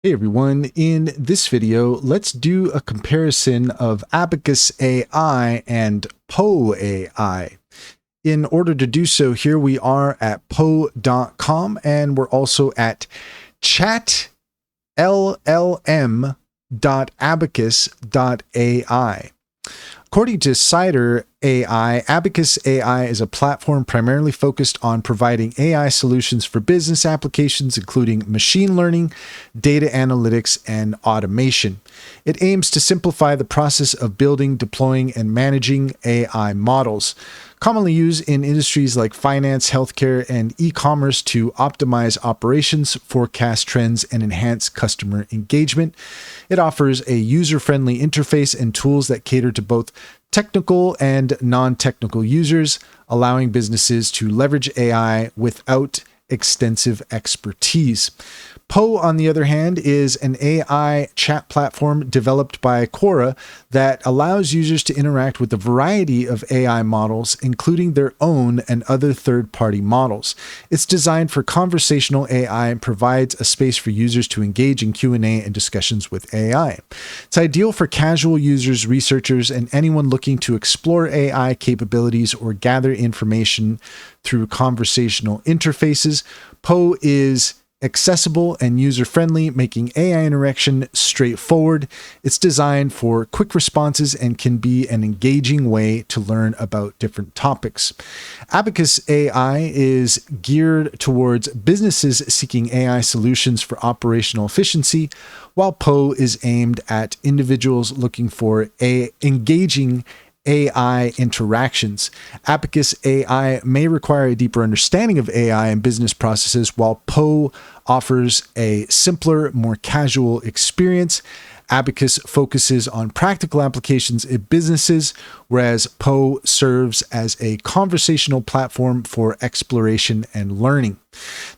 Hey everyone, in this video, let's do a comparison of Abacus AI and Poe AI. In order to do so, here we are at poe.com and we're also at chatllm.abacus.ai. According to Cider AI, Abacus AI is a platform primarily focused on providing AI solutions for business applications, including machine learning, data analytics, and automation. It aims to simplify the process of building, deploying, and managing AI models, commonly used in industries like finance, healthcare, and e-commerce to optimize operations, forecast trends, and enhance customer engagement. It offers a user-friendly interface and tools that cater to both technical and non-technical users, allowing businesses to leverage AI without extensive expertise. Poe, on the other hand, is an AI chat platform developed by Quora that allows users to interact with a variety of AI models, including their own and other third-party models. It's designed for conversational AI and provides a space for users to engage in Q&A and discussions with AI. It's ideal for casual users, researchers, and anyone looking to explore AI capabilities or gather information through conversational interfaces. Poe is accessible and user-friendly, making AI interaction straightforward. It's designed for quick responses and can be an engaging way to learn about different topics. Abacus AI is geared towards businesses seeking AI solutions for operational efficiency, while Poe is aimed at individuals looking for engaging AI interactions. Abacus AI may require a deeper understanding of AI and business processes, while Poe offers a simpler, more casual experience. Abacus focuses on practical applications in businesses, whereas Poe serves as a conversational platform for exploration and learning.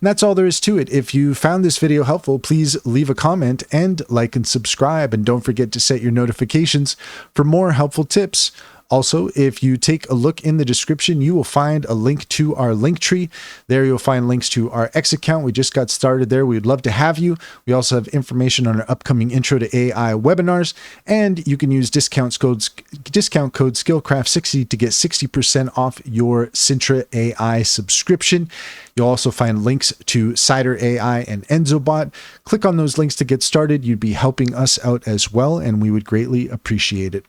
And that's all there is to it. If you found this video helpful, please leave a comment and like and subscribe. And don't forget to set your notifications for more helpful tips. Also, if you take a look in the description, you will find a link to our link tree. There you'll find links to our X account. We just got started there. We'd love to have you. We also have information on our upcoming Intro to AI webinars, and you can use discount code Skillcraft60 to get 60% off your Sintra AI subscription. You'll also find links to Cider AI and EnzoBot. Click on those links to get started. You'd be helping us out as well, and we would greatly appreciate it.